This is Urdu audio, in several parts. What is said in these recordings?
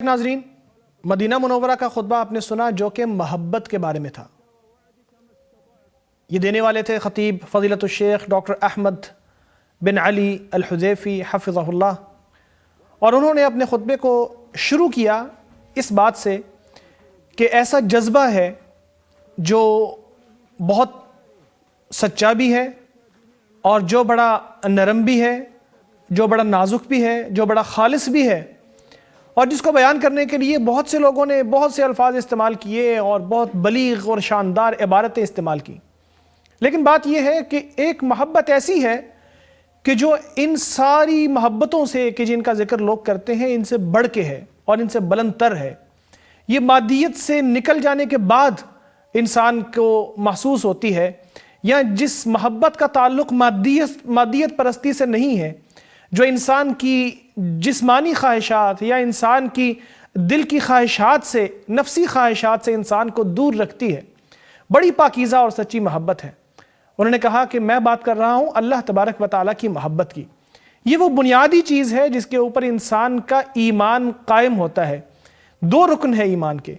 ناظرین، مدینہ منورہ کا خطبہ آپ نے سنا جو کہ محبت کے بارے میں تھا۔ یہ دینے والے تھے خطیب فضیلت الشیخ ڈاکٹر احمد بن علی الحذیفی حفظہ اللہ، اور انہوں نے اپنے خطبے کو شروع کیا اس بات سے کہ ایسا جذبہ ہے جو بہت سچا بھی ہے اور جو بڑا نرم بھی ہے، جو بڑا نازک بھی ہے، جو بڑا خالص بھی ہے، اور جس کو بیان کرنے کے لیے بہت سے لوگوں نے بہت سے الفاظ استعمال کیے اور بہت بلیغ اور شاندار عبارتیں استعمال کی۔ لیکن بات یہ ہے کہ ایک محبت ایسی ہے کہ جو ان ساری محبتوں سے کہ جن کا ذکر لوگ کرتے ہیں ان سے بڑھ کے ہے اور ان سے بلند تر ہے۔ یہ مادیت سے نکل جانے کے بعد انسان کو محسوس ہوتی ہے، یا جس محبت کا تعلق مادیت پرستی سے نہیں ہے، جو انسان کی جسمانی خواہشات یا انسان کی دل کی خواہشات سے، نفسی خواہشات سے انسان کو دور رکھتی ہے، بڑی پاکیزہ اور سچی محبت ہے۔ انہوں نے کہا کہ میں بات کر رہا ہوں اللہ تبارک و تعالیٰ کی محبت کی۔ یہ وہ بنیادی چیز ہے جس کے اوپر انسان کا ایمان قائم ہوتا ہے۔ دو رکن ہے ایمان کے،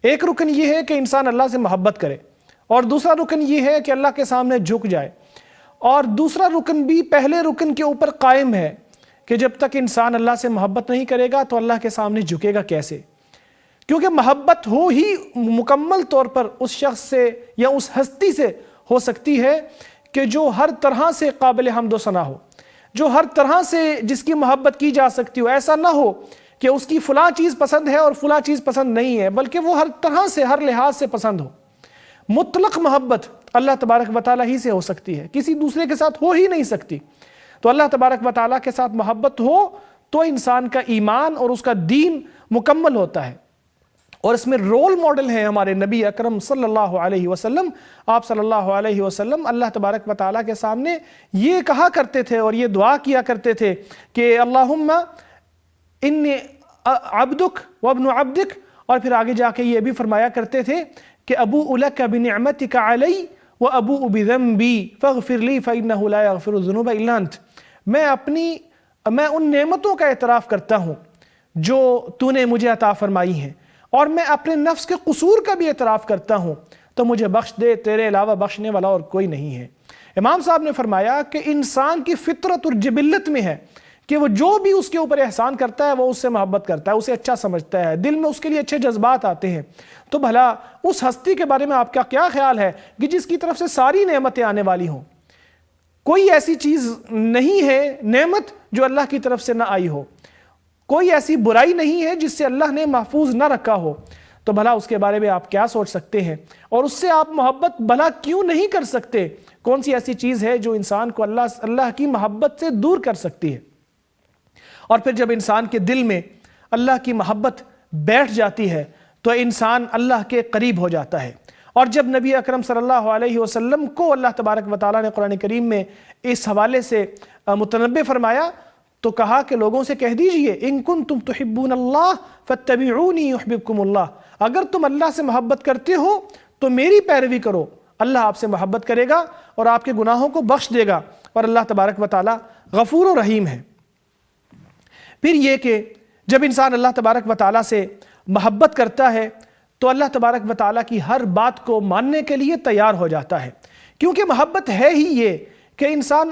ایک رکن یہ ہے کہ انسان اللہ سے محبت کرے، اور دوسرا رکن یہ ہے کہ اللہ کے سامنے جھک جائے، اور دوسرا رکن بھی پہلے رکن کے اوپر قائم ہے کہ جب تک انسان اللہ سے محبت نہیں کرے گا تو اللہ کے سامنے جھکے گا کیسے؟ کیونکہ محبت ہو ہی مکمل طور پر اس شخص سے یا اس ہستی سے ہو سکتی ہے کہ جو ہر طرح سے قابل حمد و ثنا ہو، جو ہر طرح سے جس کی محبت کی جا سکتی ہو۔ ایسا نہ ہو کہ اس کی فلاں چیز پسند ہے اور فلاں چیز پسند نہیں ہے، بلکہ وہ ہر طرح سے، ہر لحاظ سے پسند ہو۔ مطلق محبت اللہ تبارک و تعالیٰ ہی سے ہو سکتی ہے، کسی دوسرے کے ساتھ ہو ہی نہیں سکتی۔ تو اللہ تبارک و تعالیٰ کے ساتھ محبت ہو تو انسان کا ایمان اور اس کا دین مکمل ہوتا ہے، اور اس میں رول ماڈل ہیں ہمارے نبی اکرم صلی اللہ علیہ وسلم۔ آپ صلی اللہ علیہ وسلم اللہ تبارک و تعالیٰ کے سامنے یہ کہا کرتے تھے اور یہ دعا کیا کرتے تھے کہ اللہم انی عبدک وابن عبدک، اور پھر آگے جا کے یہ بھی فرمایا کرتے تھے کہ ابوء لک بنعمتک علی وابوء بذنبی فاغفر لی فانہ لا یغفر الذنوب الا انت۔ میں ان نعمتوں کا اعتراف کرتا ہوں جو تو نے مجھے عطا فرمائی ہیں، اور میں اپنے نفس کے قصور کا بھی اعتراف کرتا ہوں، تو مجھے بخش دے، تیرے علاوہ بخشنے والا اور کوئی نہیں ہے۔ امام صاحب نے فرمایا کہ انسان کی فطرت اور جبلت میں ہے کہ وہ جو بھی اس کے اوپر احسان کرتا ہے وہ اس سے محبت کرتا ہے، اسے اچھا سمجھتا ہے، دل میں اس کے لیے اچھے جذبات آتے ہیں۔ تو بھلا اس ہستی کے بارے میں آپ کا کیا خیال ہے کہ جس کی طرف سے ساری نعمتیں آنے والی ہوں؟ کوئی ایسی چیز نہیں ہے نعمت جو اللہ کی طرف سے نہ آئی ہو، کوئی ایسی برائی نہیں ہے جس سے اللہ نے محفوظ نہ رکھا ہو، تو بھلا اس کے بارے میں آپ کیا سوچ سکتے ہیں؟ اور اس سے آپ محبت بھلا کیوں نہیں کر سکتے؟ کون سی ایسی چیز ہے جو انسان کو اللہ کی محبت سے دور کر سکتی ہے؟ اور پھر جب انسان کے دل میں اللہ کی محبت بیٹھ جاتی ہے تو انسان اللہ کے قریب ہو جاتا ہے۔ اور جب نبی اکرم صلی اللہ علیہ وسلم کو اللہ تبارک و تعالیٰ نے قرآن کریم میں اس حوالے سے متنبہ فرمایا تو کہا کہ لوگوں سے کہہ دیجئے ان کنتم تحبون اللہ فاتبعونی یحببکم اللہ، اگر تم اللہ سے محبت کرتے ہو تو میری پیروی کرو، اللہ آپ سے محبت کرے گا اور آپ کے گناہوں کو بخش دے گا، اور اللہ تبارک و تعالیٰ غفور و رحیم ہے۔ پھر یہ کہ جب انسان اللہ تبارک و تعالیٰ سے محبت کرتا ہے تو اللہ تبارک و تعالیٰ کی ہر بات کو ماننے کے لیے تیار ہو جاتا ہے، کیونکہ محبت ہے ہی یہ کہ انسان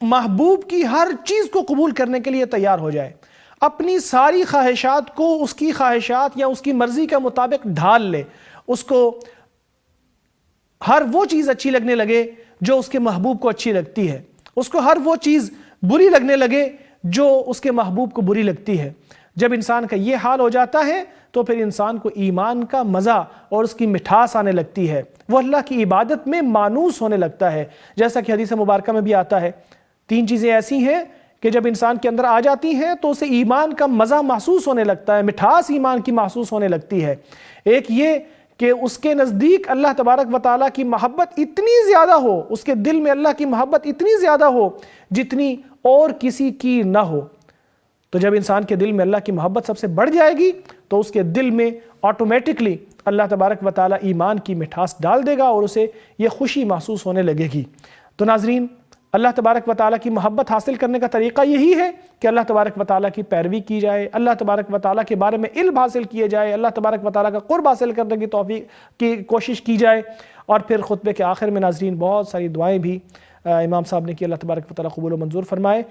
محبوب کی ہر چیز کو قبول کرنے کے لیے تیار ہو جائے، اپنی ساری خواہشات کو اس کی خواہشات یا اس کی مرضی کے مطابق ڈھال لے، اس کو ہر وہ چیز اچھی لگنے لگے جو اس کے محبوب کو اچھی لگتی ہے، اس کو ہر وہ چیز بری لگنے لگے جو اس کے محبوب کو بری لگتی ہے۔ جب انسان کا یہ حال ہو جاتا ہے تو پھر انسان کو ایمان کا مزہ اور اس کی مٹھاس آنے لگتی ہے، وہ اللہ کی عبادت میں مانوس ہونے لگتا ہے۔ جیسا کہ حدیث مبارکہ میں بھی آتا ہے، تین چیزیں ایسی ہیں کہ جب انسان کے اندر آ جاتی ہیں تو اسے ایمان کا مزہ محسوس ہونے لگتا ہے، مٹھاس ایمان کی محسوس ہونے لگتی ہے۔ ایک یہ کہ اس کے نزدیک اللہ تبارک و تعالیٰ کی محبت اتنی زیادہ ہو، اس کے دل میں اللہ کی محبت اتنی زیادہ ہو جتنی اور کسی کی نہ ہو۔ تو جب انسان کے دل میں اللہ کی محبت سب سے بڑھ جائے گی تو اس کے دل میں آٹومیٹکلی اللہ تبارک و تعالیٰ ایمان کی مٹھاس ڈال دے گا اور اسے یہ خوشی محسوس ہونے لگے گی۔ تو ناظرین، اللہ تبارک و تعالیٰ کی محبت حاصل کرنے کا طریقہ یہی ہے کہ اللہ تبارک و تعالیٰ کی پیروی کی جائے، اللہ تبارک و تعالیٰ کے بارے میں علم حاصل کیے جائے، اللہ تبارک و تعالیٰ کا قرب حاصل کرنے کی توفیق کی کوشش کی جائے۔ اور پھر خطبے کے آخر میں ناظرین بہت ساری دعائیں بھی امام صاحب نے کی، اللہ تبارک و تعالیٰ قبول و منظور فرمائے۔